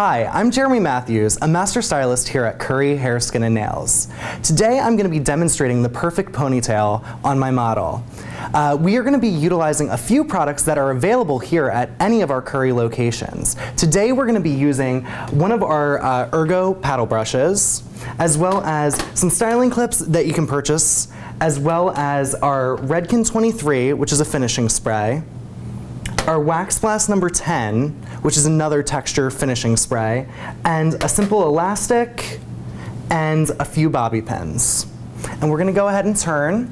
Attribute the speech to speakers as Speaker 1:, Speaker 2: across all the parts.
Speaker 1: Hi, I'm Jeremy Matthews, a master stylist here at Curry Hair, Skin, and Nails. Today I'm going to be demonstrating the perfect ponytail on my model. We are going to be utilizing a few products that are available here at any of our Curry locations. Today we're going to be using one of our Ergo paddle brushes, as well as some styling clips that you can purchase, as well as our Redken 23, which is a finishing spray, our Wax Blast number 10, which is another texture finishing spray, and a simple elastic, and a few bobby pins. And we're going to go ahead and turn.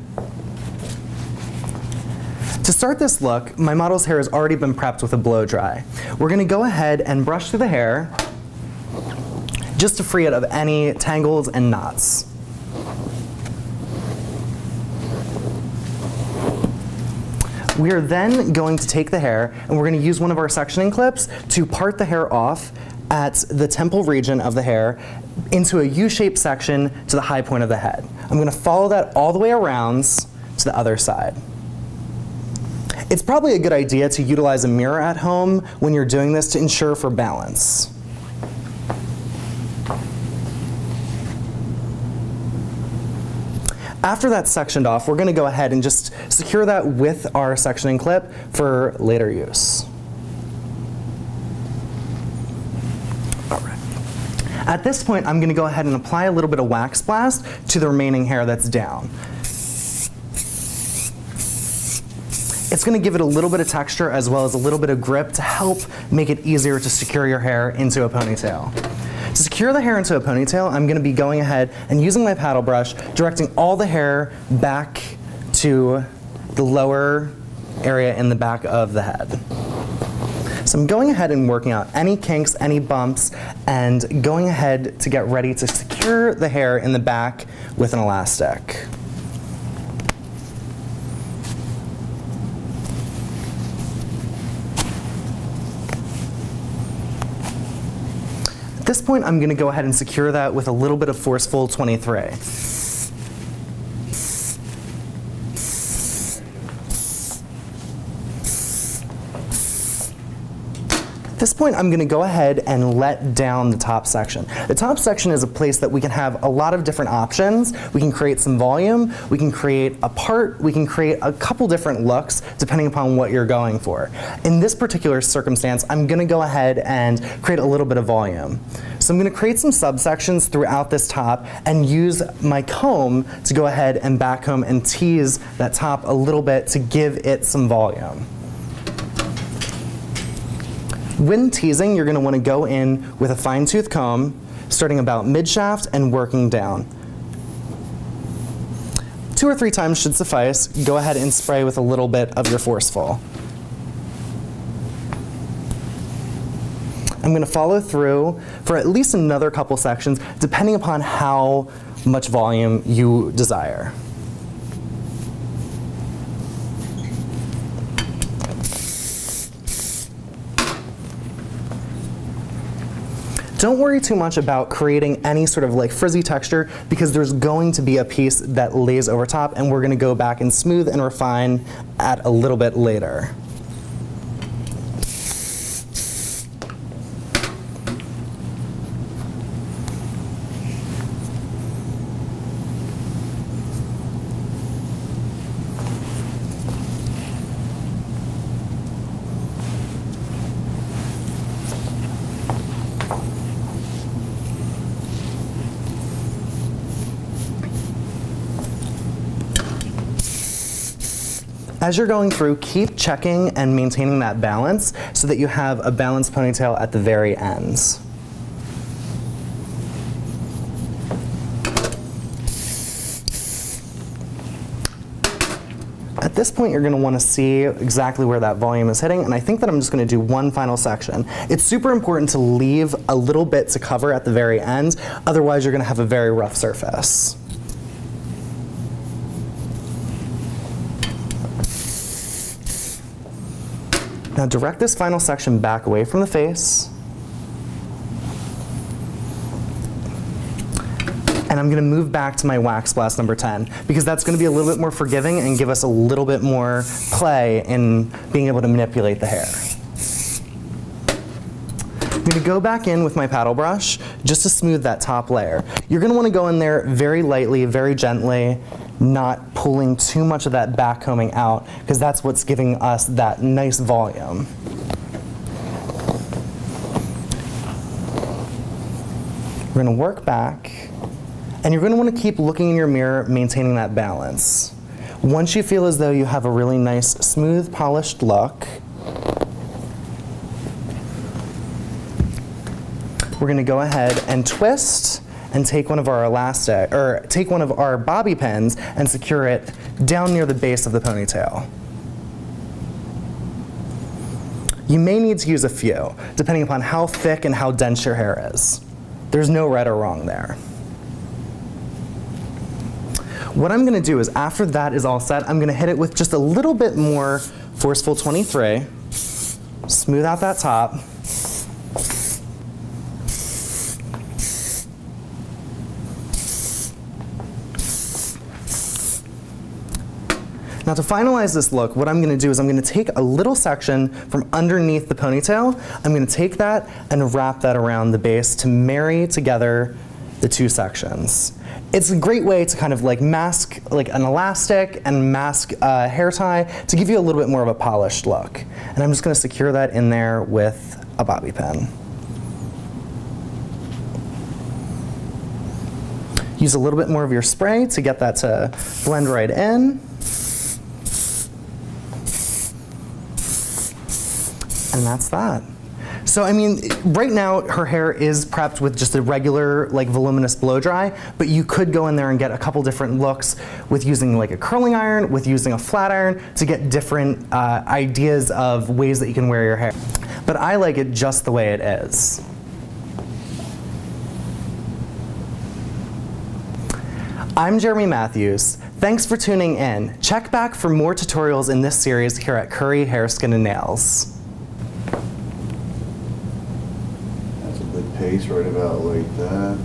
Speaker 1: To start this look, my model's hair has already been prepped with a blow dry. We're going to go ahead and brush through the hair just to free it of any tangles and knots. We are then going to take the hair and we're going to use one of our sectioning clips to part the hair off at the temple region of the hair into a U-shaped section to the high point of the head. I'm going to follow that all the way around to the other side. It's probably a good idea to utilize a mirror at home when you're doing this to ensure for balance. After that's sectioned off, we're going to go ahead and just secure that with our sectioning clip for later use. All right. At this point, I'm going to go ahead and apply a little bit of Wax Blast to the remaining hair that's down. It's going to give it a little bit of texture as well as a little bit of grip to help make it easier to secure your hair into a ponytail. To secure the hair into a ponytail, I'm going to be going ahead and using my paddle brush, directing all the hair back to the lower area in the back of the head. So I'm going ahead and working out any kinks, any bumps, and going ahead to get ready to secure the hair in the back with an elastic. At this point, I'm going to go ahead and secure that with a little bit of Forceful 23. At this point, I'm going to go ahead and let down the top section. The top section is a place that we can have a lot of different options. We can create some volume, we can create a part, we can create a couple different looks depending upon what you're going for. In this particular circumstance, I'm going to go ahead and create a little bit of volume. So I'm going to create some subsections throughout this top and use my comb to go ahead and back comb and tease that top a little bit to give it some volume. When teasing, you're going to want to go in with a fine-tooth comb, starting about mid-shaft and working down. 2 or 3 times should suffice. Go ahead and spray with a little bit of your Forceful. I'm going to follow through for at least another couple sections, depending upon how much volume you desire. Don't worry too much about creating any sort of like frizzy texture because there's going to be a piece that lays over top and we're going to go back and smooth and refine at a little bit later. As you're going through, keep checking and maintaining that balance so that you have a balanced ponytail at the very ends. At this point, you're going to want to see exactly where that volume is hitting, and I think that I'm just going to do one final section. It's super important to leave a little bit to cover at the very end, otherwise you're going to have a very rough surface. Now direct this final section back away from the face. And I'm going to move back to my Wax Blast number 10 because that's going to be a little bit more forgiving and give us a little bit more play in being able to manipulate the hair. going to go back in with my paddle brush just to smooth that top layer. You're going to want to go in there very lightly, very gently, not pulling too much of that back combing out, because that's what's giving us that nice volume. We're going to work back, and you're going to want to keep looking in your mirror, maintaining that balance. Once you feel as though you have a really nice, smooth, polished look, we're going to go ahead and twist and take one of our take one of our bobby pins and secure it down near the base of the ponytail. You may need to use a few, depending upon how thick and how dense your hair is. There's no right or wrong there. What I'm going to do is, after that is all set, I'm going to hit it with just a little bit more Forceful 23, smooth out that top. Now to finalize this look, what I'm going to do is I'm going to take a little section from underneath the ponytail. I'm going to take that and wrap that around the base to marry together the two sections. It's a great way to kind of like mask like an elastic and mask a hair tie to give you a little bit more of a polished look. And I'm just going to secure that in there with a bobby pin. Use a little bit more of your spray to get that to blend right in. And that's that. So I mean, right now her hair is prepped with just a regular like voluminous blow dry, but you could go in there and get a couple different looks with using like a curling iron, with using a flat iron to get different ideas of ways that you can wear your hair. But I like it just the way it is. I'm Jeremy Matthews. Thanks for tuning in. Check back for more tutorials in this series here at Curry Hair, Skin, and Nails.
Speaker 2: That's a good pace right about like that.